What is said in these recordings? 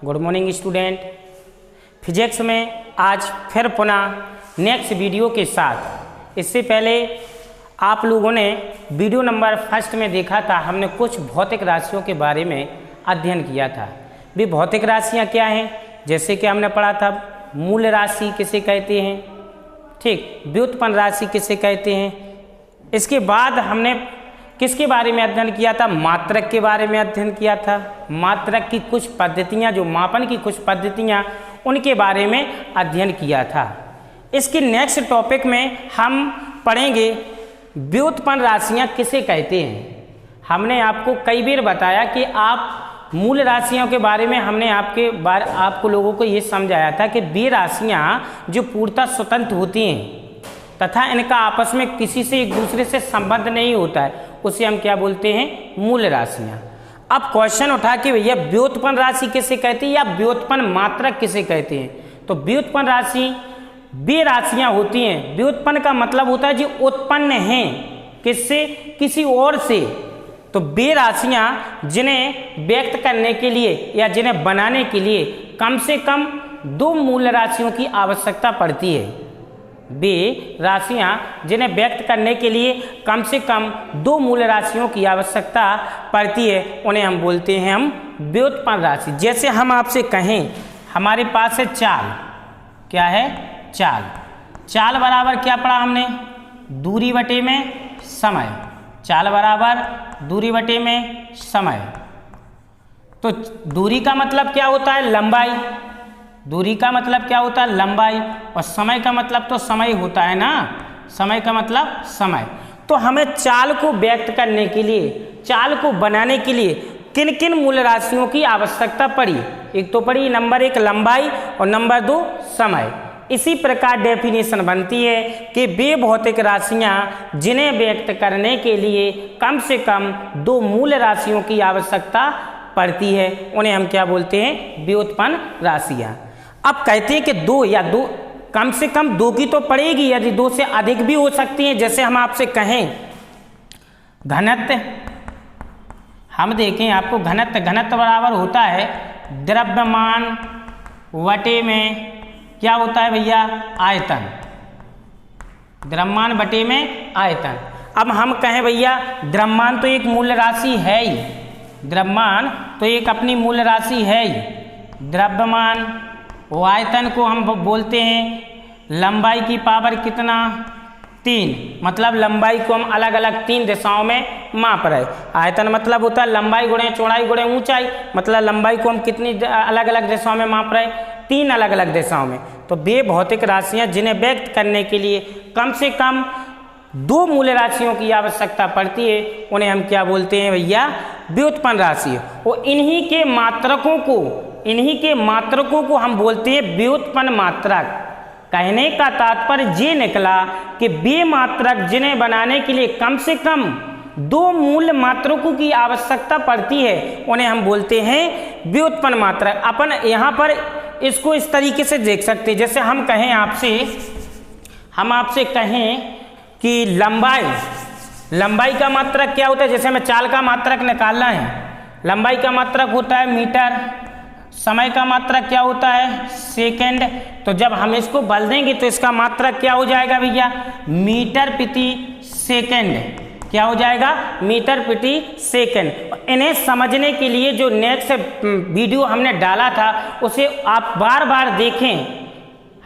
Good morning student. Physics में आज फिर पुनः नेक्स्ट वीडियो के साथ। इससे पहले आप लोगों ने वीडियो नंबर फर्स्ट में देखा था, हमने कुछ भौतिक राशियों के बारे में अध्ययन किया था। वे भौतिक राशियाँ क्या हैं? जैसे कि हमने पढ़ा था मूल राशि किसे कहते हैं, ठीक, व्युत्पन्न राशि किसे कहते हैं। इसके बाद हमने किसके बारे में अध्ययन किया था? मात्रक के बारे में अध्ययन किया था। मात्रक की कुछ पद्धतियां, जो मापन की कुछ पद्धतियां, उनके बारे में अध्ययन किया था। इसके नेक्स्ट टॉपिक में हम पढ़ेंगे व्युत्पन्न राशियां किसे कहते हैं। हमने आपको कई बार बताया कि आप मूल राशियों के बारे में हमने आपको लोगों को ये समझाया था कि वे राशियां जो पूर्णतः स्वतंत्र होती हैं तथा इनका आपस में किसी से एक दूसरे से संबंध नहीं होता है, उसे हम क्या बोलते हैं? मूल राशियां। अब क्वेश्चन उठा कि भैया व्युत्पन्न राशि किसे कहते हैं या व्युत्पन्न मात्रक किसे कहते हैं? तो व्युत्पन्न राशि वे राशियां होती हैं, व्युत्पन्न का मतलब होता है जो उत्पन्न हैं किससे? किसी और से। तो वे राशियां जिन्हें व्यक्त करने के लिए या जिन्हें बनाने के लिए कम से कम दो मूल राशियों की आवश्यकता पड़ती है। वे राशियां जिन्हें व्यक्त करने के लिए कम से कम दो मूल राशियों की आवश्यकता पड़ती है, उन्हें हम बोलते हैं व्युत्पन्न राशि। जैसे हम आपसे कहें हमारे पास है चाल, क्या है? चाल। चाल बराबर क्या पढ़ा हमने? दूरी बटे में समय। चाल बराबर दूरी बटे में समय। तो दूरी का मतलब क्या होता है? लंबाई। दूरी का मतलब क्या होता है? लंबाई। और समय का मतलब तो समय होता है ना, समय का मतलब समय। तो हमें चाल को व्यक्त करने के लिए, चाल को बनाने के लिए किन किन मूल राशियों की आवश्यकता पड़ी? एक तो पड़ी नंबर 1 लंबाई और नंबर 2 समय। इसी प्रकार डेफिनेशन बनती है कि वे भौतिक राशियां जिन्हें व्यक्त करने के लिए कम से कम दो मूल राशियों की आवश्यकता पड़ती है, उन्हें हम क्या बोलते हैं? व्युत्पन्न राशियां। अब कहते हैं कि दो कम से कम दो की तो पड़ेगी, यदि दो से अधिक भी हो सकती हैं। जैसे हम आपसे कहें घनत्व, हम देखें आपको घनत्व बराबर होता है द्रव्यमान बटे में क्या होता है भैया? आयतन। द्रव्यमान बटे में आयतन। अब हम कहें भैया द्रव्यमान तो एक मूल राशि है ही, द्रव्यमान तो एक अपनी मूल राशि है ही। द्रव्यमान वो आयतन को हम बोलते हैं लंबाई की पावर कितना? 3। मतलब लंबाई को हम अलग अलग 3 दिशाओं में माप रहे। आयतन मतलब होता है लंबाई गुणे चौड़ाई गुणे ऊंचाई, मतलब लंबाई को हम कितनी अलग अलग दिशाओं में माप रहे? 3 अलग अलग दिशाओं में। तो वे भौतिक राशियां जिन्हें व्यक्त करने के लिए कम से कम दो मूल राशियों की आवश्यकता पड़ती है, उन्हें हम क्या बोलते हैं भैया? व्युत्पन्न राशि। और इन्हीं के मात्रकों को हम बोलते हैं व्युत्पन्न मात्रक। कहने का तात्पर्य ये निकला कि वे मात्रक जिन्हें बनाने के लिए कम से कम दो मूल मात्रकों की आवश्यकता पड़ती है, उन्हें हम बोलते हैं व्युत्पन्न मात्रक। अपन यहाँ पर इसको इस तरीके से देख सकते हैं। जैसे हम आपसे कहें कि लंबाई का मात्रक क्या होता है? जैसे हमें चाल का मात्रक निकालना है, लंबाई का मात्रक होता है मीटर, समय का मात्रक क्या होता है? सेकंड। तो जब हम इसको बदल देंगे तो इसका मात्रक क्या हो जाएगा भैया? मीटर प्रति सेकंड। क्या हो जाएगा? मीटर प्रति सेकंड। इन्हें समझने के लिए जो नेक्स्ट वीडियो हमने डाला था उसे आप बार बार देखें।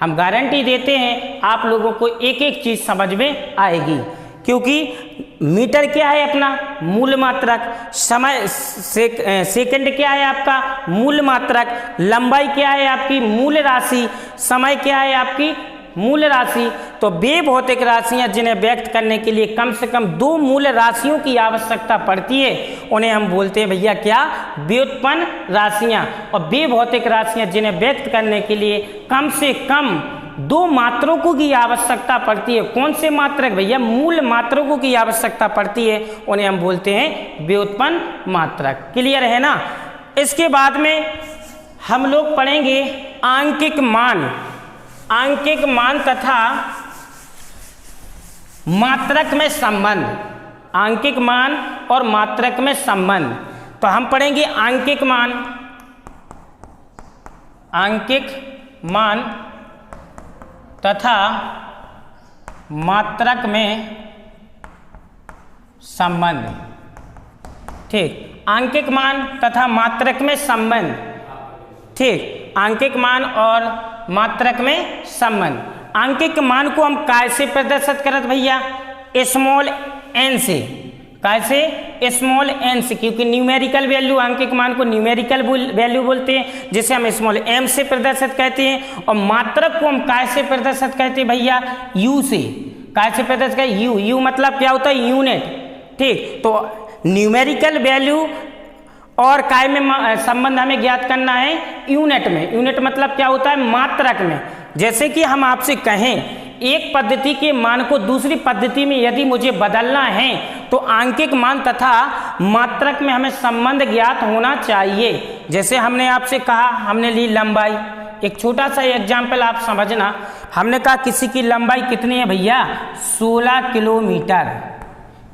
हम गारंटी देते हैं आप लोगों को एक एक चीज समझ में आएगी, क्योंकि मीटर क्या है? अपना मूल मात्रक। समय सेकंड क्या है? आपका मूल मात्रक। लंबाई क्या है? आपकी मूल राशि। समय क्या है? आपकी मूल राशि। तो वे भौतिक राशियां जिन्हें व्यक्त करने के लिए कम से कम दो मूल राशियों की आवश्यकता पड़ती है, उन्हें हम बोलते हैं भैया क्या? व्युत्पन्न राशियां। और वे भौतिक राशियां जिन्हें व्यक्त करने के लिए कम से कम दो मात्रकों की आवश्यकता पड़ती है। कौन से मात्रक भैया? मूल मात्रकों की आवश्यकता पड़ती है, उन्हें हम बोलते हैं व्युत्पन्न मात्रक। क्लियर है ना? इसके बाद में हम लोग पढ़ेंगे आंकिक मान तथा मात्रक में संबंध। आंकिक मान और मात्रक में संबंध। तो हम पढ़ेंगे आंकिक मान। आंकिक मान तथा मात्रक में संबंध। ठीक, आंकिक मान तथा मात्रक में संबंध। ठीक, आंकिक मान और मात्रक में संबंध। आंकिक मान को हम कैसे प्रदर्शित करत भैया? स्मॉल एन से। कैसे? स्मॉल एन से, क्योंकि न्यूमेरिकल वैल्यू, आंकिक मान को न्यूमेरिकल वैल्यू बोलते हैं, जिसे हम स्मॉल एम से प्रदर्शित कहते हैं। और मात्रक को हम कैसे प्रदर्शित कहते हैं भैया? यू से। कैसे प्रदर्शित कहते हैं? यू। यू मतलब क्या होता है? यूनिट। ठीक, तो न्यूमेरिकल वैल्यू और काय में संबंध हमें ज्ञात करना है? यूनिट में। यूनिट मतलब क्या होता है? मात्रक में। जैसे कि हम आपसे कहें एक पद्धति के मान को दूसरी पद्धति में यदि मुझे बदलना है तो आंकिक मान तथा मात्रक में हमें संबंध ज्ञात होना चाहिए। जैसे हमने आपसे कहा, हमने ली लंबाई। एक छोटा सा एग्जाम्पल आप समझना। हमने कहा किसी की लंबाई कितनी है भैया? 16 किलोमीटर।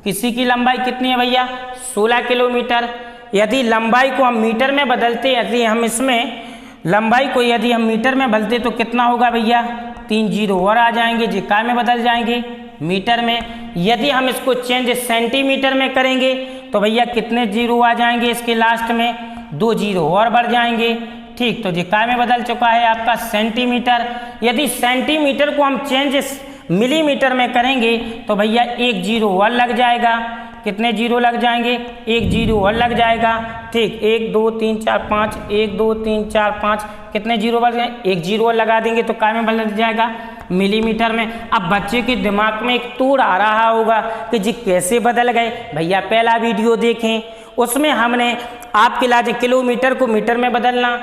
किसी की लंबाई कितनी है भैया? 16 किलोमीटर। यदि लंबाई को हम मीटर में बदलते, यदि हम इसमें लंबाई को यदि हम मीटर में बदलते तो कितना होगा भैया? 3 जीरो और आ जाएंगे जी, काय में बदल जाएंगे? मीटर में। यदि हम इसको चेंज सेंटीमीटर में करेंगे तो भैया कितने जीरो आ जाएंगे इसके लास्ट में? 2 जीरो और बढ़ जाएंगे। ठीक, तो जी काय में बदल चुका है आपका? सेंटीमीटर। यदि सेंटीमीटर को हम चेंज मिलीमीटर में करेंगे तो भैया 1 जीरो और लग जाएगा। कितने जीरो लग जाएंगे? 1 जीरो और लग जाएगा। ठीक, 1 2 3 4 5, 1 2 3 4 5, कितने जीरो बढ़ गए? 1 जीरो और लगा देंगे तो काय में बदल जाएगा? मिलीमीटर में। अब बच्चे के दिमाग में एक तोड़ आ रहा होगा कि जी कैसे बदल गए? भैया पहला वीडियो देखें, उसमें हमने आपके लाजे किलोमीटर को मीटर में बदलना,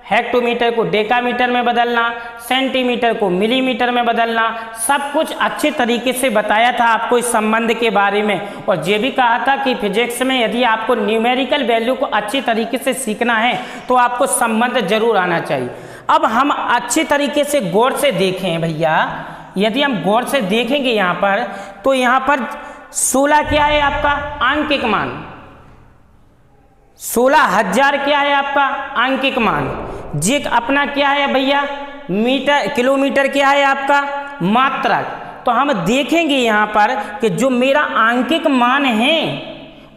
हेक्टोमीटर को डेकामीटर में बदलना, सेंटीमीटर को मिलीमीटर में बदलना, सब कुछ अच्छे तरीके से बताया था आपको इस संबंध के बारे में। और ये भी कहा था कि फिजिक्स में यदि आपको न्यूमेरिकल वैल्यू को अच्छी तरीके से सीखना है तो आपको संबंध जरूर आना चाहिए। अब हम अच्छे तरीके से गौर से देखें भैया, यदि हम गौर से देखेंगे यहाँ पर, तो यहाँ पर 16 क्या है आपका? आंकिक मान। 16,000 क्या है आपका? आंकिक मान। जी अपना क्या है भैया? मीटर। किलोमीटर क्या है आपका? मात्रक। तो हम देखेंगे यहाँ पर कि जो मेरा आंकिक मान है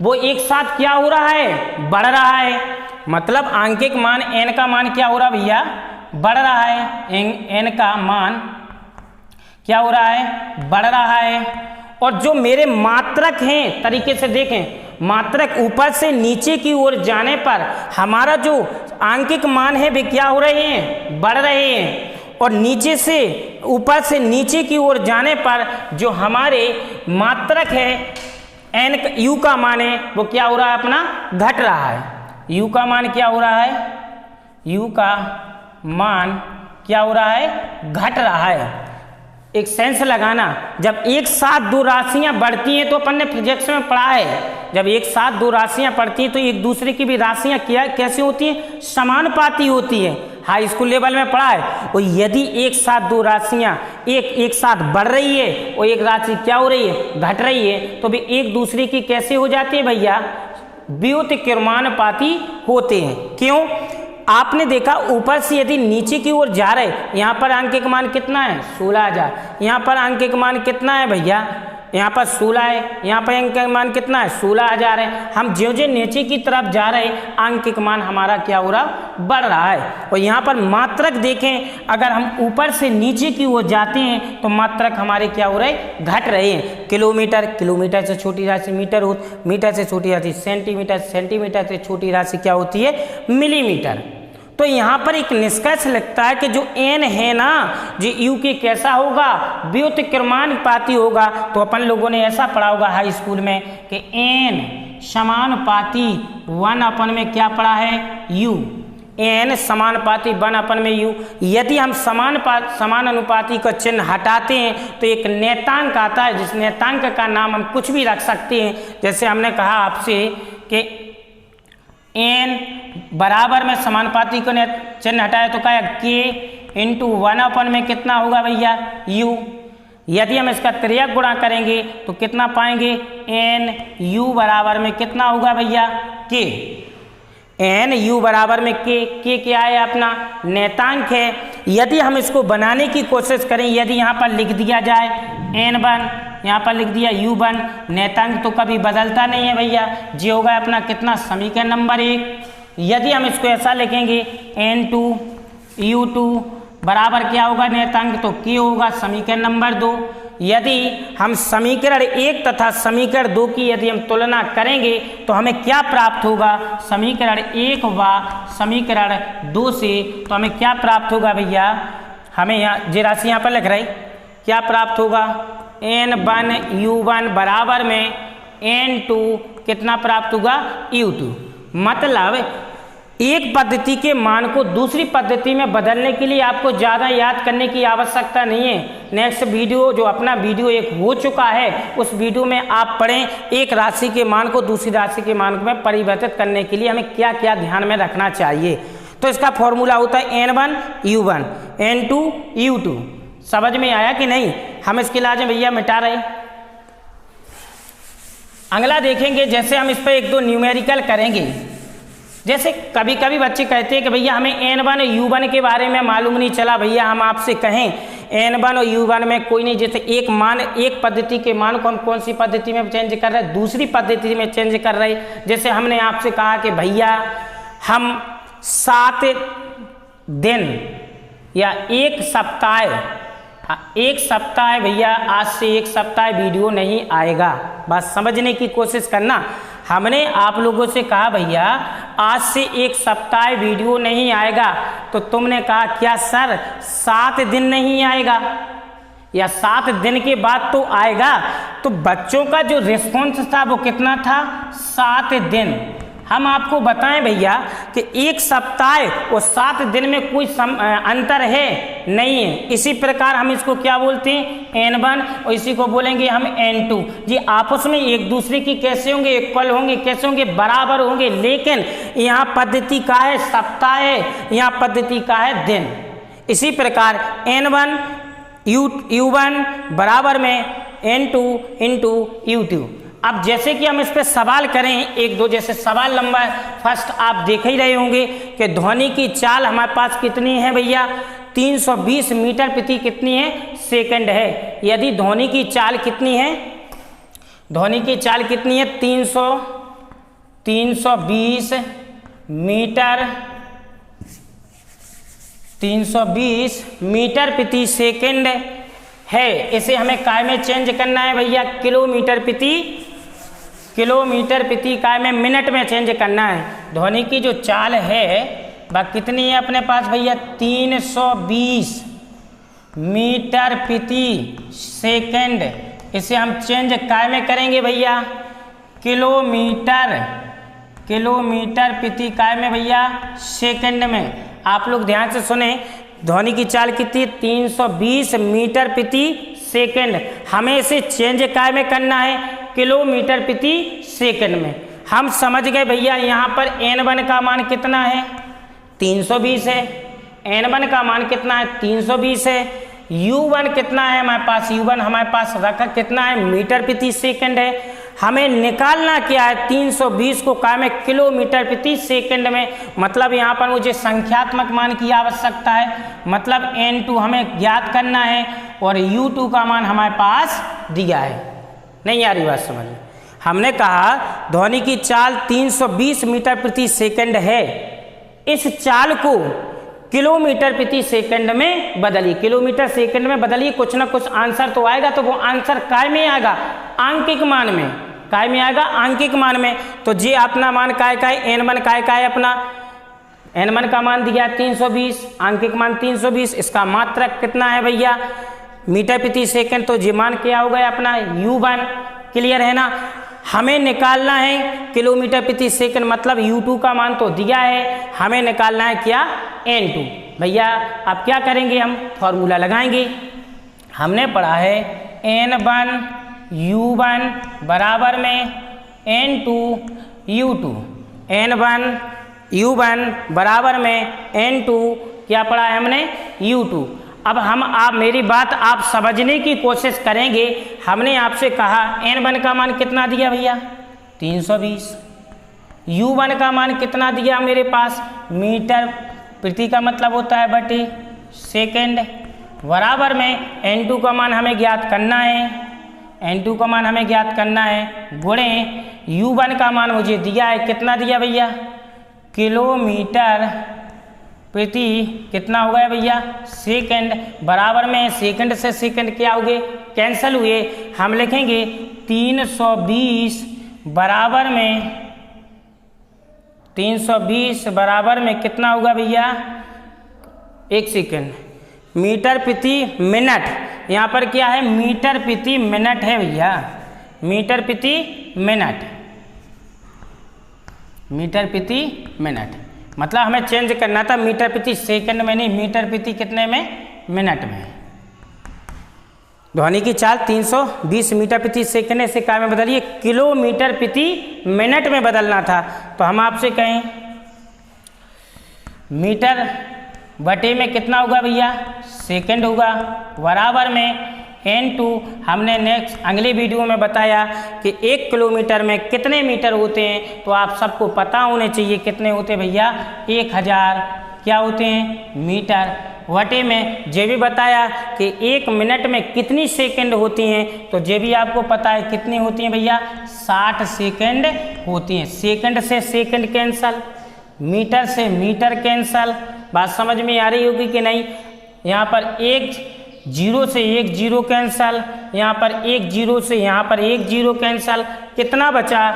वो एक साथ क्या हो रहा है? बढ़ रहा है। मतलब आंकिक मान n का मान क्या हो रहा है भैया? बढ़ रहा है। n का मान क्या हो रहा है? बढ़ रहा है। और जो मेरे मात्रक हैं, तरीके से देखें, मात्रक ऊपर से नीचे की ओर जाने पर हमारा जो आंकिक मान है वे क्या हो रहे हैं? बढ़ रहे हैं। और नीचे से ऊपर से नीचे की ओर जाने पर जो हमारे मात्रक है n u का मान है वो क्या हो रहा है? अपना घट रहा है। u का मान क्या हो रहा है? u का मान क्या हो रहा है? घट रहा है। एक सेंस लगाना, जब एक साथ दो राशियां बढ़ती हैं तो अपन ने फिजिक्स में पढ़ा है, जब एक साथ दो राशियां पढ़ती हैं तो एक दूसरे की भी राशियां क्या कैसी होती हैं? समानुपाती होती हैं। हाई स्कूल लेवल में पढ़ा है। और यदि एक साथ दो राशियां एक साथ बढ़ रही है और एक राशि क्या हो रही है? घट रही है, तो भी एक दूसरे की कैसे हो जाती है भैया? व्युत्क्रमानुपाती होते हैं। क्यों? आपने देखा ऊपर से यदि नीचे की ओर जा रहे, यहाँ पर आंकिक मान कितना है? 16,000। यहाँ पर आंकिक मान कितना है भैया? यहाँ पर 16 है। यहाँ पर आंकिक मान कितना है? 16,000 है। हम ज्यों ज्यों नीचे की तरफ जा रहे आंकिक मान हमारा क्या हो रहा? बढ़ रहा है। और यहाँ पर मात्रक देखें, अगर हम ऊपर से नीचे की ओर जाते हैं तो मात्रक हमारे क्या हो रहे? घट रहे हैं। किलोमीटर, किलोमीटर से छोटी राशि मीटर होती, मीटर से छोटी राशि सेंटीमीटर, सेंटीमीटर से छोटी राशि क्या होती है? मिलीमीटर। तो यहाँ पर एक निष्कर्ष लगता है कि जो n है ना, जो u के कैसा होगा? व्युत्क्रमानुपाती होगा। तो अपन लोगों ने ऐसा पढ़ा होगा हाई स्कूल में कि n समानुपाती 1 में क्या पढ़ा है? u। n समानुपाती 1 में u। यदि हम समान अनुपाती का चिन्ह हटाते हैं तो एक नेतांक आता है, जिस नेतांक का नाम हम कुछ भी रख सकते हैं। जैसे हमने कहा आपसे कि n बराबर में समानुपाती को चिन्ह हटाए तो क्या? k इंटू 1 में कितना होगा भैया? u। यदि हम इसका त्रियक गुणा करेंगे तो कितना पाएंगे? n u बराबर में कितना होगा भैया? k। एन यू बराबर में के क्या है अपना नेतांक है। यदि हम इसको बनाने की कोशिश करें, यदि यहाँ पर लिख दिया जाए n1, यहाँ पर लिख दिया u1, नेतांक तो कभी बदलता नहीं है भैया, ये होगा अपना कितना समीकरण नंबर 1। यदि हम इसको ऐसा लिखेंगे n2 u2 बराबर क्या होगा नेतांक, तो k होगा समीकरण नंबर 2। यदि हम समीकरण 1 तथा समीकरण 2 की यदि हम तुलना करेंगे तो हमें क्या प्राप्त होगा, समीकरण 1 व समीकरण 2 से, तो हमें क्या प्राप्त होगा भैया, हमें यहाँ ये राशि यहाँ पर लिख रहे क्या प्राप्त होगा, n1 u1 बराबर में n2 कितना प्राप्त होगा u2। मतलब एक पद्धति के मान को दूसरी पद्धति में बदलने के लिए आपको ज़्यादा याद करने की आवश्यकता नहीं है। नेक्स्ट वीडियो जो अपना वीडियो एक हो चुका है, उस वीडियो में आप पढ़ें एक राशि के मान को दूसरी राशि के मान में परिवर्तित करने के लिए हमें क्या क्या ध्यान में रखना चाहिए। तो इसका फॉर्मूला होता है n1 u1 n2 u2। समझ में आया कि नहीं। हम इसके इलाज में भैया मिटा रहे। अगला देखेंगे, जैसे हम इस पर एक दो न्यूमेरिकल करेंगे। जैसे कभी कभी बच्चे कहते हैं कि भैया हमें n1 और u1 के बारे में मालूम नहीं चला। भैया हम आपसे कहें n1 और u1 में कोई नहीं, जैसे एक पद्धति के मान को हम कौन सी पद्धति में चेंज कर रहे हैं, दूसरी पद्धति में चेंज कर रहे हैं। जैसे हमने आपसे कहा कि भैया हम 7 दिन या एक सप्ताह भैया आज से एक सप्ताह वीडियो नहीं आएगा। बस समझने की कोशिश करना। हमने आप लोगों से कहा भैया आज से एक सप्ताह वीडियो नहीं आएगा, तो तुमने कहा क्या सर 7 दिन नहीं आएगा या 7 दिन के बाद तो आएगा। तो बच्चों का जो रिस्पॉन्स था वो कितना था, 7 दिन। हम आपको बताएं भैया कि एक सप्ताह और 7 दिन में कोई अंतर है नहीं है। इसी प्रकार हम इसको क्या बोलते हैं n1 और इसी को बोलेंगे हम n2। ये आपस में एक दूसरे की कैसे होंगे, इक्वल होंगे, कैसे होंगे, बराबर होंगे। लेकिन यहाँ पद्धति का है सप्ताह है, यहाँ पद्धति का है दिन। इसी प्रकार n1 u1 बराबर में n2 इंटू u2। अब जैसे कि हम इस पर सवाल करें एक दो, जैसे सवाल नंबर फर्स्ट आप देख ही रहे होंगे कि ध्वनि की चाल हमारे पास कितनी है भैया, 320 मीटर प्रति कितनी है सेकंड है। यदि ध्वनि की चाल कितनी है, ध्वनि की चाल कितनी है 320 मीटर प्रति सेकंड है। इसे हमें काय में चेंज करना है भैया, किलोमीटर प्रति काय में मिनट में चेंज करना है। ध्वनि की जो चाल है वह कितनी है अपने पास भैया, 320 मीटर प्रति सेकंड। इसे हम चेंज काय में करेंगे भैया, किलोमीटर प्रति काय में भैया सेकंड में। आप लोग ध्यान से सुने, ध्वनि की चाल कितनी, 320 मीटर प्रति सेकंड। हमें इसे चेंज काय में करना है, किलोमीटर प्रति सेकंड में। हम समझ गए भैया यहाँ पर n1 का मान कितना है, 320 है। n1 का मान कितना है, 320 है। u1 कितना है हमारे पास, u1 हमारे पास रखा कितना है, मीटर प्रति सेकंड है। हमें निकालना क्या है, 320 को काय में किलोमीटर प्रति सेकंड में। मतलब यहाँ पर मुझे संख्यात्मक मान की आवश्यकता है, मतलब n2 हमें ज्ञात करना है और u2 का मान हमारे पास दिया है। नहीं आ रही बात समझ में। हमने कहा ध्वनि की चाल 320 मीटर प्रति सेकंड है, इस चाल को किलोमीटर प्रति सेकंड में बदलिए, किलोमीटर सेकंड में बदलिए, कुछ ना कुछ आंसर तो आएगा। तो वो आंसर काय में आएगा, आंकिक मान में। काय में आएगा, आंकिक मान में। तो जी अपना मान काय का है, n1 काय का है अपना, n1 का मान दिया 320, आंकिक मान 320। इसका मात्रक कितना है भैया, मीटर प्रति सेकंड। तो जी मान क्या हो गया अपना u1। क्लियर है ना। हमें निकालना है किलोमीटर प्रति सेकंड, मतलब u2 का मान तो दिया है, हमें निकालना है क्या, n2। भैया अब क्या करेंगे, हम फॉर्मूला लगाएंगे। हमने पढ़ा है n1 u1 बराबर में n2 u2, n1 u1 बराबर में n2 क्या पढ़ा है हमने, u2। अब आप मेरी बात आप समझने की कोशिश करेंगे। हमने आपसे कहा n1 का मान कितना दिया भैया, 320, U1 का मान कितना दिया मेरे पास, मीटर प्रति का मतलब होता है बटे सेकेंड, बराबर में N2 का मान हमें ज्ञात करना है, N2 का मान हमें ज्ञात करना है, गुणे U1 का मान मुझे दिया है, कितना दिया भैया, किलोमीटर प्रति कितना हो गया भैया, सेकंड, बराबर में सेकंड से सेकंड क्या हो गए, कैंसल हुए, हम लिखेंगे 320 बराबर में 320 बराबर में कितना होगा भैया, एक सेकंड, मीटर प्रति मिनट, यहाँ पर क्या है, मीटर प्रति मिनट है भैया, मीटर प्रति मिनट, मीटर प्रति मिनट, मतलब हमें चेंज करना था मीटर प्रति सेकंड में नहीं, मीटर प्रति कितने में, मिनट में। ध्वनि की चाल 320 मीटर प्रति सेकंड से क्या में बदलिए, किलोमीटर प्रति मिनट में बदलना था। तो हम आपसे कहें मीटर बटे में कितना होगा भैया, सेकंड होगा, बराबर में N2, हमने नेक्स्ट अगले वीडियो में बताया कि 1 किलोमीटर में कितने मीटर होते हैं, तो आप सबको पता होने चाहिए कितने होते हैं भैया, 1000 क्या होते हैं, मीटर, वटे में ये भी बताया कि 1 मिनट में कितनी सेकंड होती हैं, तो ये भी आपको पता है कितनी होती हैं भैया, 60 सेकंड होती हैं। सेकंड से सेकंड कैंसल, मीटर से मीटर कैंसल, बात समझ में आ रही होगी कि नहीं। यहाँ पर 1 0 से 1 0 कैंसल, यहाँ पर 1 0 से यहाँ पर 1 0 कैंसल, कितना बचा,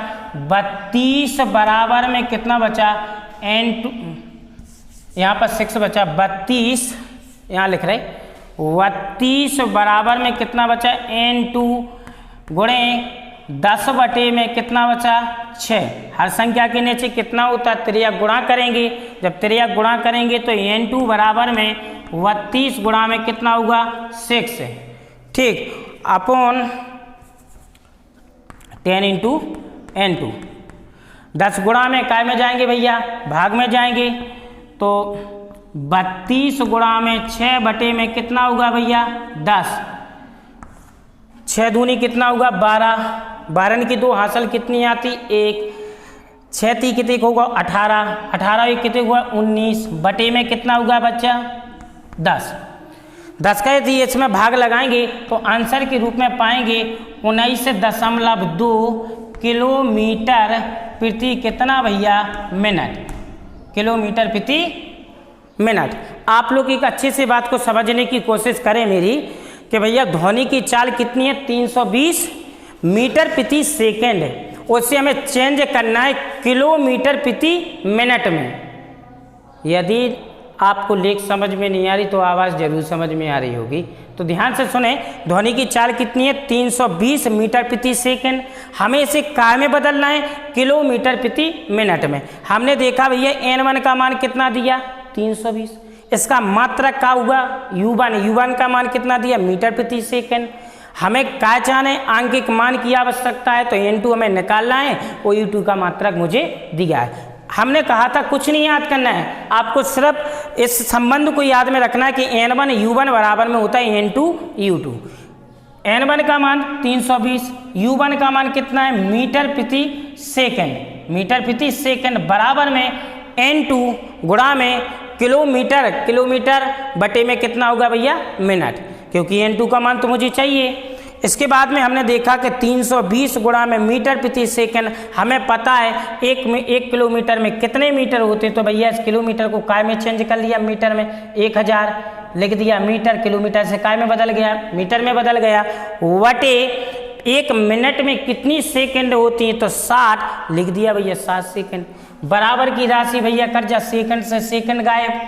32 बराबर में कितना बचा, N2, यहाँ पर 6 बचा, 32 यहाँ लिख रहे, 32 बराबर में कितना बचा, N2 गुणे 10 बटे में कितना बचा, 6। हर संख्या के नीचे कितना होता है, त्रिया गुणा करेंगे, जब त्रिया गुणा करेंगे तो N2 बराबर में 32 गुणा में कितना होगा, 6, ठीक, अपॉन 10 इंटू N2। 10 गुणा में काय में जाएंगे भैया, भाग में जाएंगे, तो 32 गुणा में 6 बटे में कितना होगा भैया, 10, 6 दूनी कितना होगा, 12, 12 की 2 हासिल कितनी आती, 1, 6 ती कितने होगा, 18, 18 कितने हुआ, 19 बटे में कितना होगा बच्चा, 10 का यदि इसमें भाग लगाएंगे तो आंसर के रूप में पाएंगे 19.2 किलोमीटर प्रति कितना भैया, मिनट, किलोमीटर प्रति मिनट। आप लोग एक अच्छे से बात को समझने की कोशिश करें मेरी, कि भैया ध्वनि की चाल कितनी है, 320 मीटर प्रति सेकेंड है, उससे हमें चेंज करना है किलोमीटर प्रति मिनट में। यदि आपको लेख समझ में नहीं आ रही तो आवाज़ जरूर समझ में आ रही होगी, तो ध्यान से सुने। ध्वनि की चाल कितनी है, 320 मीटर प्रति सेकंड, हमें इसे काय में बदलना है, किलोमीटर प्रति मिनट में। हमने देखा भैया N1 का मान कितना दिया, 320, इसका मात्रक क्या हुआ, U1 का मान कितना दिया, मीटर प्रति सेकंड। हमें क्या चाहना है, आंकिक मान की आवश्यकता है, तो N2 हमें निकालना है, और U2 का मात्रक मुझे दिया है। हमने कहा था कुछ नहीं याद करना है, आपको सिर्फ इस संबंध को याद में रखना है कि N1 U1 बराबर में होता है N2 U2। N1 का मान 320, U1 का मान कितना है, मीटर प्रति सेकंड, मीटर प्रति सेकंड, बराबर में N2 गुणा में किलोमीटर, किलोमीटर बटे में कितना होगा भैया, मिनट, क्योंकि N2 का मान तो मुझे चाहिए। इसके बाद में हमने देखा कि 320 गुणा में मीटर प्रति सेकंड, हमें पता है 1 किलोमीटर में कितने मीटर होते, तो भैया इस किलोमीटर को काय में चेंज कर लिया, मीटर में 1000 लिख दिया, मीटर किलोमीटर से काय में बदल गया, मीटर में बदल गया, वटे 1 मिनट में कितनी सेकंड होती है, तो 60 लिख दिया भैया, 60 सेकंड, बराबर की राशि भैया कर जा, सेकंड से सेकंड गायब,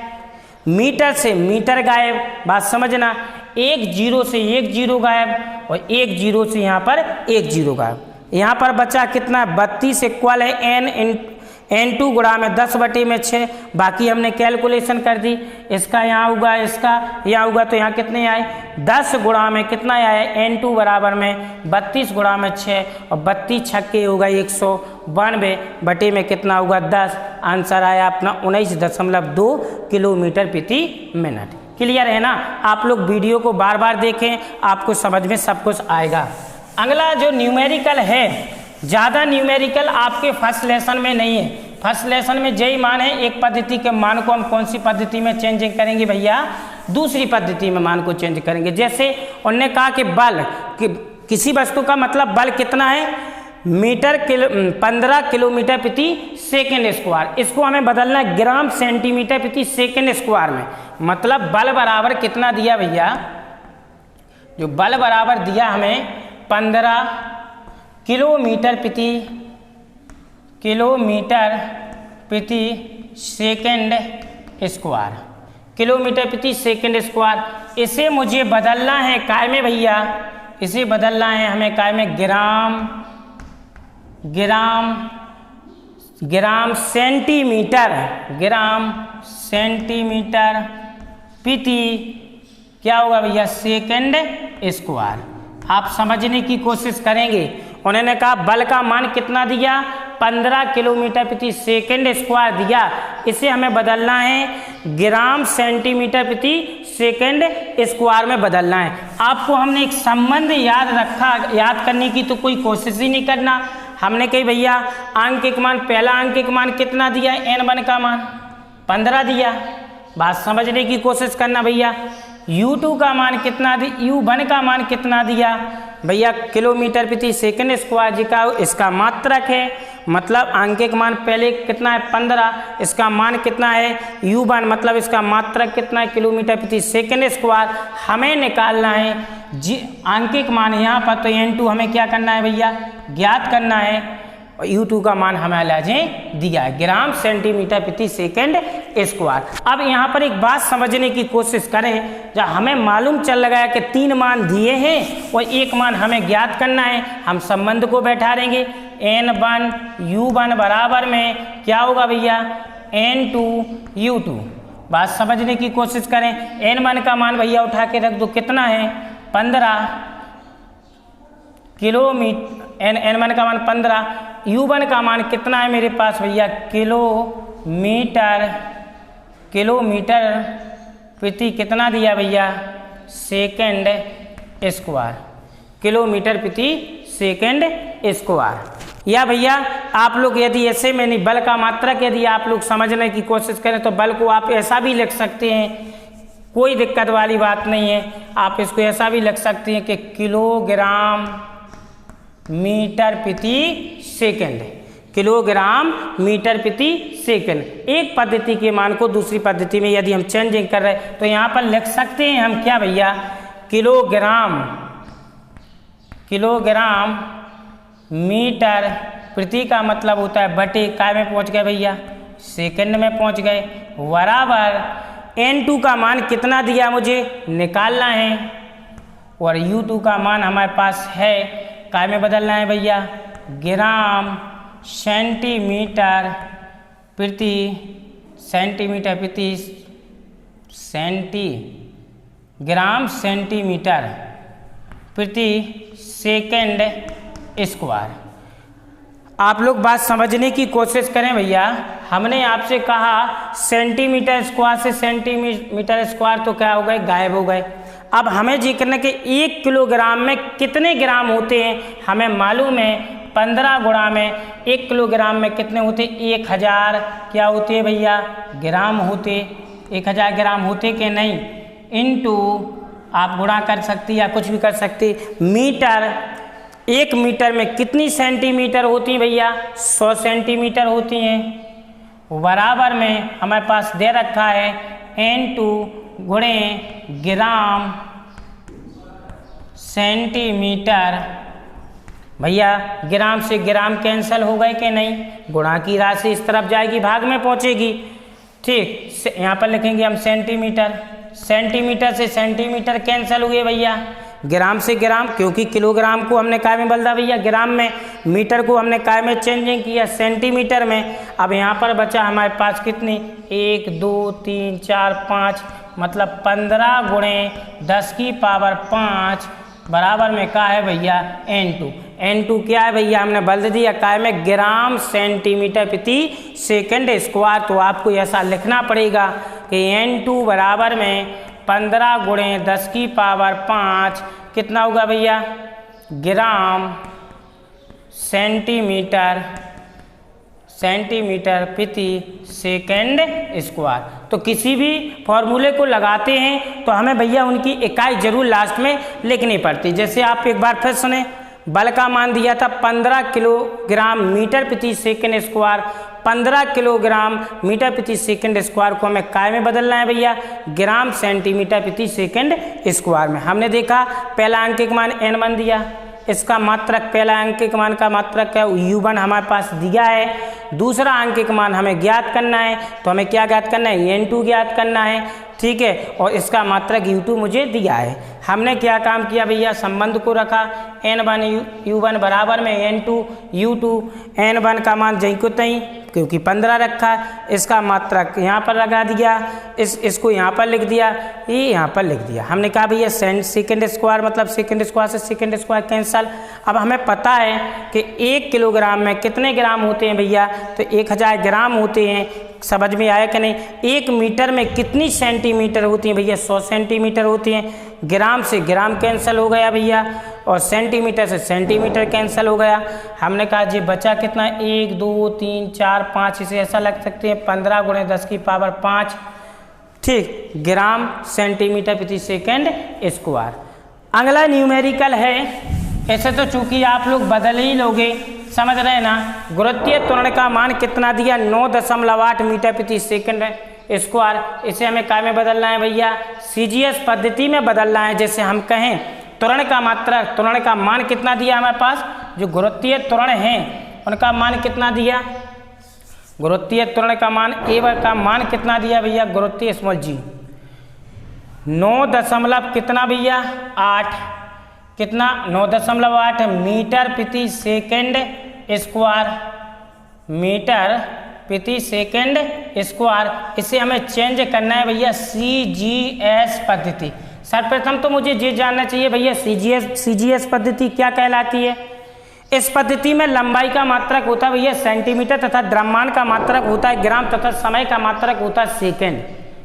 मीटर से मीटर गायब, बात समझना, 1 0 से 1 0 गायब, और 1 0 से यहाँ पर 1 0 गायब। यहाँ पर बचा कितना, 32 इक्वल है N2 गुणा में 10 बटे में 6, बाकी हमने कैलकुलेशन कर दी, इसका यहाँ होगा, इसका यहाँ होगा, तो यहाँ कितने आए, 10 गुणा में कितना आया, N2 बराबर में 32 गुणा में 6, और 32 छक्के होगा 192 बटे में कितना होगा, 10। आंसर आया अपना 19.2 किलोमीटर प्रति मिनट। क्लियर है ना। आप लोग वीडियो को बार बार देखें, आपको समझ में सब कुछ आएगा। अगला जो न्यूमेरिकल है ज़्यादा न्यूमेरिकल आपके फर्स्ट लेसन में नहीं है। फर्स्ट लेसन में यही मान है, एक पद्धति के मान को हम कौन सी पद्धति में चेंजिंग करेंगे भैया, दूसरी पद्धति में मान को चेंज करेंगे। जैसे उन्होंने कहा कि बल किसी वस्तु का मतलब बल कितना है, 15 किलोमीटर प्रति सेकेंड स्क्वायर। इसको हमें बदलना है ग्राम सेंटीमीटर प्रति सेकेंड स्क्वायर में। मतलब बल बराबर कितना दिया भैया, जो बल बराबर दिया हमें 15 किलोमीटर प्रति सेकेंड स्क्वायर, किलोमीटर प्रति सेकेंड स्क्वायर। इसे मुझे बदलना है काय में भैया, इसे बदलना है हमें काय में, ग्राम सेंटीमीटर प्रति क्या होगा भैया, सेकेंड स्क्वायर। आप समझने की कोशिश करेंगे। उन्होंने कहा बल का मान कितना दिया, 15 किलोमीटर प्रति सेकेंड स्क्वायर दिया। इसे हमें बदलना है ग्राम सेंटीमीटर प्रति सेकेंड स्क्वायर में बदलना है। आपको हमने एक संबंध याद करने की तो कोई कोशिश ही नहीं करना। हमने कही भैया अंक एक मान, पहला अंक एक मान कितना दिया, n1 का मान 15 दिया। बात समझने की कोशिश करना भैया। u2 का मान कितना दिया, u1 का मान कितना दिया भैया, किलोमीटर प्रति सेकेंड स्क्वायर जी का इसका मात्रक है। मतलब अंक एक मान पहले कितना है 15, इसका मान कितना है u1, मतलब इसका मात्रक कितना है किलोमीटर प्रति सेकेंड स्क्वायर। हमें निकालना है जी अंक एक मान यहाँ पर, तो n2 हमें क्या करना है भैया, ज्ञात करना है। और u2 का मान हमें अलग दिया है ग्राम सेंटीमीटर प्रति सेकेंड स्क्वायर। अब यहाँ पर एक बात समझने की कोशिश करें। जब हमें मालूम चल गया कि 3 मान दिए हैं और एक मान हमें ज्ञात करना है, हम संबंध को बैठा देंगे। n1 u1 बराबर में क्या होगा भैया, n2 u2। बात समझने की कोशिश करें। n1 का मान भैया उठा के रख दो, कितना है 15 किलोमीटर, n1 का मान 15, u1 का मान कितना है मेरे पास भैया, किलोमीटर प्रति कितना दिया भैया, सेकेंड स्क्वायर, किलोमीटर प्रति सेकेंड स्क्वायर। या भैया आप लोग यदि ऐसे में नहीं, बल का मात्रक यदि आप लोग समझने की कोशिश करें तो बल को आप ऐसा भी लिख सकते हैं, कोई दिक्कत वाली बात नहीं है। आप इसको ऐसा भी लिख सकते हैं कि किलोग्राम मीटर प्रति सेकेंड, किलोग्राम मीटर प्रति सेकेंड। एक पद्धति के मान को दूसरी पद्धति में यदि हम चेंजिंग कर रहे हैं तो यहाँ पर लिख सकते हैं हम क्या भैया, किलोग्राम मीटर प्रति का मतलब होता है बटे काय में पहुँच गए भैया, सेकेंड में पहुँच गए, बराबर n2 का मान कितना दिया मुझे निकालना है, और u2 का मान हमारे पास है काय में बदलना है भैया, ग्राम सेंटीमीटर प्रति सेकेंड स्क्वायर। आप लोग बात समझने की कोशिश करें भैया। हमने आपसे कहा सेंटीमीटर स्क्वायर से सेंटीमीटर स्क्वायर तो क्या हो गए, गायब हो गए। अब हमें जी करना कि 1 किलोग्राम में कितने ग्राम होते हैं, हमें मालूम है 15 गुणा में 1 किलोग्राम में कितने होते, 1000 क्या होते हैं भैया, ग्राम होते, 1000 ग्राम होते कि नहीं, इनटू आप गुणा कर सकती या कुछ भी कर सकती, मीटर, 1 मीटर में कितनी सेंटीमीटर होती हैं भैया, 100 सेंटीमीटर होती हैं, बराबर में हमारे पास दे रखा है n2 गुणे ग्राम सेंटीमीटर। भैया ग्राम से ग्राम कैंसिल हो गए कि नहीं, गुणा की राशि इस तरफ जाएगी, भाग में पहुंचेगी। ठीक, यहाँ पर लिखेंगे हम सेंटीमीटर, सेंटीमीटर से सेंटीमीटर कैंसिल हुए भैया, ग्राम से ग्राम, क्योंकि किलोग्राम को हमने काय में बदला भैया ग्राम में, मीटर को हमने काय में चेंजिंग किया सेंटीमीटर में। अब यहाँ पर बचा हमारे पास कितनी, 1 2 3 4 5, मतलब 15 गुणे 10 की पावर 5 बराबर में क्या है भैया, n2। n2 क्या है भैया, हमने बदल दिया काय में, ग्राम सेंटीमीटर प्रति सेकेंड स्क्वायर। तो आपको ऐसा लिखना पड़ेगा कि n2 बराबर में 15 गुणे 10 की पावर 5 कितना होगा भैया, ग्राम सेंटीमीटर प्रति सेकंड स्क्वायर। तो किसी भी फॉर्मूले को लगाते हैं तो हमें भैया उनकी इकाई जरूर लास्ट में लिखनी पड़ती। जैसे आप एक बार फिर सुने, बल का मान दिया था 15 किलोग्राम मीटर प्रति सेकंड स्क्वायर। 15 किलोग्राम मीटर प्रति सेकंड स्क्वायर को हमें काय में बदलना है भैया, ग्राम सेंटीमीटर प्रति सेकंड स्क्वायर में। हमने देखा पहला अंक का मान n1 दिया, इसका मात्रक पहला अंक के मान का मात्रक क्या u1 हमारे पास दिया है। दूसरा अंक का मान हमें ज्ञात करना है, तो हमें क्या ज्ञात करना है, n2 ज्ञात करना है, ठीक है। और इसका मात्रक u2 मुझे दिया है। हमने क्या काम किया भैया, संबंध को रखा, n1 u1 बराबर में n2 u2। n1 का मान जहीं को तहीं, क्योंकि 15 रखा, इसका मात्रक यहाँ पर लगा दिया, इसको यहाँ पर लिख दिया, ये यहाँ पर लिख दिया। हमने कहा भैया सेकंड स्क्वायर मतलब सेकंड स्क्वायर से सेकंड स्क्वायर कैंसल। अब हमें पता है कि 1 किलोग्राम में कितने ग्राम होते हैं भैया, तो 1000 ग्राम होते हैं। समझ में आया कि नहीं। 1 मीटर में कितनी सेंटीमीटर होती हैं भैया, 100 सेंटीमीटर होती हैं। ग्राम से ग्राम कैंसिल हो गया भैया, और सेंटीमीटर से सेंटीमीटर कैंसिल हो गया। हमने कहा जी बचा कितना, 1 2 3 4 5, इसे ऐसा लग सकते हैं 15 × 10 की पावर 5, ठीक, ग्राम सेंटीमीटर प्रति सेकंड स्क्वायर। अगला न्यूमेरिकल है, ऐसे तो चूंकि आप लोग बदल ही लोगे, समझ रहे हैं ना। गुरुत्वीय त्वरण का मान कितना दिया, 9.8 मीटर प्रति सेकंड स्क्वायर। इसे हमें काय में बदलना है भैया, CGS पद्धति में बदलना है। जैसे हम कहें त्वरण का मात्रा, त्वरण का मान कितना दिया हमारे पास, जो गुरुत्वीय त्वरण हैं उनका मान कितना दिया, गुरुत्वीय त्वरण का मान A का मान कितना दिया भैया, गुरुत्वीय स्मॉल g 9 कितना भैया 8, कितना 9.8 मीटर प्रति सेकंड स्क्वायर, मीटर प्रति सेकंड स्क्वायर। इसे हमें चेंज करना है भैया CGS पद्धति। सर्वप्रथम तो मुझे ये जानना चाहिए भैया CGS पद्धति क्या कहलाती है। इस पद्धति में लंबाई का मात्रक होता है भैया सेंटीमीटर, तथा द्रव्यमान का मात्रक होता है ग्राम, तथा समय का मात्रक होता है सेकंड।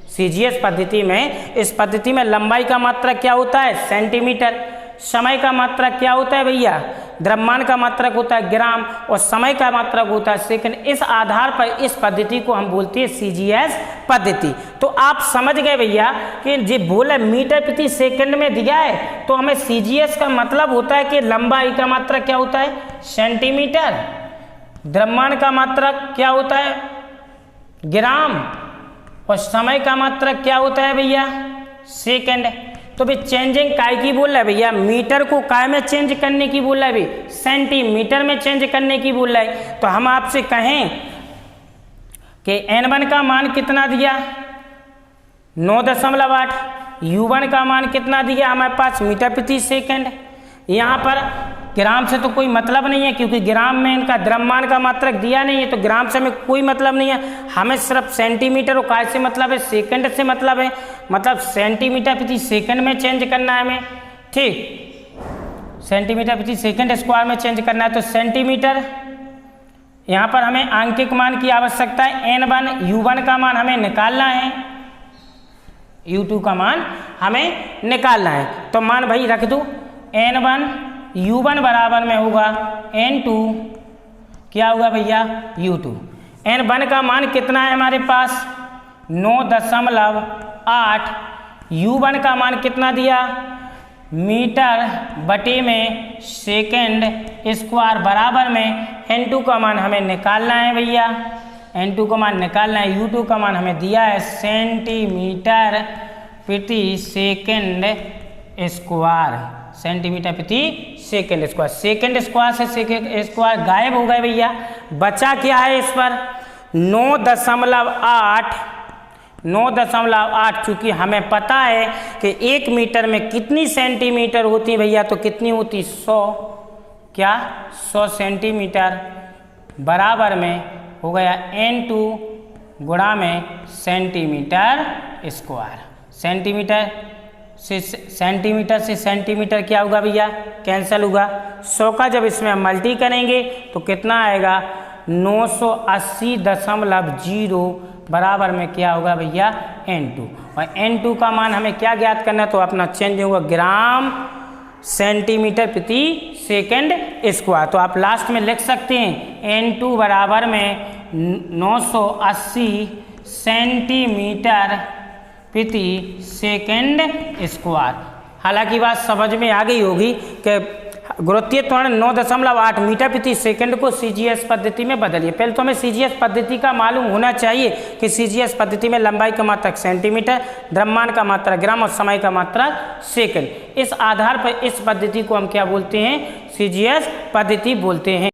CGS पद्धति में, इस पद्धति में लंबाई का मात्रक क्या होता है, सेंटीमीटर। समय का मात्रक क्या होता है भैया, द्रव्यमान का मात्रक होता है ग्राम, और समय का मात्रक होता है सेकंड। इस आधार पर इस पद्धति को हम बोलते हैं CGS पद्धति। तो आप समझ गए भैया कि जे बोला मीटर प्रति सेकंड में दिया है, तो हमें CGS का मतलब होता है कि लंबाई का मात्रक क्या होता है, सेंटीमीटर, द्रव्यमान का मात्रक क्या होता है, ग्राम, और समय का मात्रक क्या होता है भैया, सेकंड। तो भाई चेंजिंग काय की बोल रहा है भैया, मीटर को काय में चेंज करने की बोल रहा है भाई, सेंटीमीटर में चेंज करने की बोल रहा है। तो हम आपसे कहें कि n1 का मान कितना दिया 9.8, u1 का मान कितना दिया हमारे पास, मीटर प्रति सेकंड। यहाँ पर ग्राम से तो कोई मतलब नहीं है, क्योंकि ग्राम में इनका द्रव्यमान का मात्रक दिया नहीं है, तो ग्राम से हमें कोई मतलब नहीं है। हमें सिर्फ सेंटीमीटर और काय से मतलब है, सेकंड से मतलब है, मतलब सेंटीमीटर प्रति सेकंड में चेंज करना है हमें, ठीक, सेंटीमीटर प्रति सेकंड स्क्वायर में चेंज करना है। तो सेंटीमीटर, यहाँ पर हमें आंकिक मान की आवश्यकता है n1, u1 का मान हमें निकालना है, u2 का मान हमें निकालना है। तो मान भाई रख दो, n1 u1 बराबर में होगा n2, क्या होगा भैया, u2। n1 का मान कितना है हमारे पास 9.8, u1 का मान कितना दिया, मीटर बटे में सेकंड स्क्वायर, बराबर में n2 का मान हमें निकालना है भैया, n2 का मान निकालना है, u2 का मान हमें दिया है सेंटीमीटर प्रति सेकंड स्क्वायर, सेंटीमीटर प्रति सेकंड स्क्वायर। सेकंड स्क्वायर से सेकंड स्क्वायर गायब हो गए भैया, बचा क्या है इस पर 9.8। चूंकि हमें पता है कि 1 मीटर में कितनी सेंटीमीटर होती है भैया, तो कितनी होती 100, क्या 100 सेंटीमीटर, बराबर में हो गया n2 गुणा में सेंटीमीटर स्क्वायर। सेंटीमीटर से सेंटीमीटर क्या होगा भैया, कैंसिल होगा। 100 का जब इसमें हम मल्टी करेंगे तो कितना आएगा 980.0, बराबर में क्या होगा भैया n2। और n2 का मान हमें क्या ज्ञात करना है, तो अपना चेंज होगा ग्राम सेंटीमीटर प्रति सेकंड स्क्वायर। तो आप लास्ट में लिख सकते हैं N2 बराबर में 980 सेंटीमीटर प्रति सेकंड स्क्वायर। हालांकि बात समझ में आ गई होगी कि गुरुत्वीय त्वरण 9.8 मीटर प्रति सेकंड को CGS पद्धति में बदलिए। पहले तो हमें CGS पद्धति का मालूम होना चाहिए कि CGS पद्धति में लंबाई का मात्रक सेंटीमीटर, द्रव्यमान का मात्रक ग्राम और समय का मात्रक सेकंड। इस आधार पर इस पद्धति को हम क्या बोलते हैं? CGS पद्धति बोलते हैं।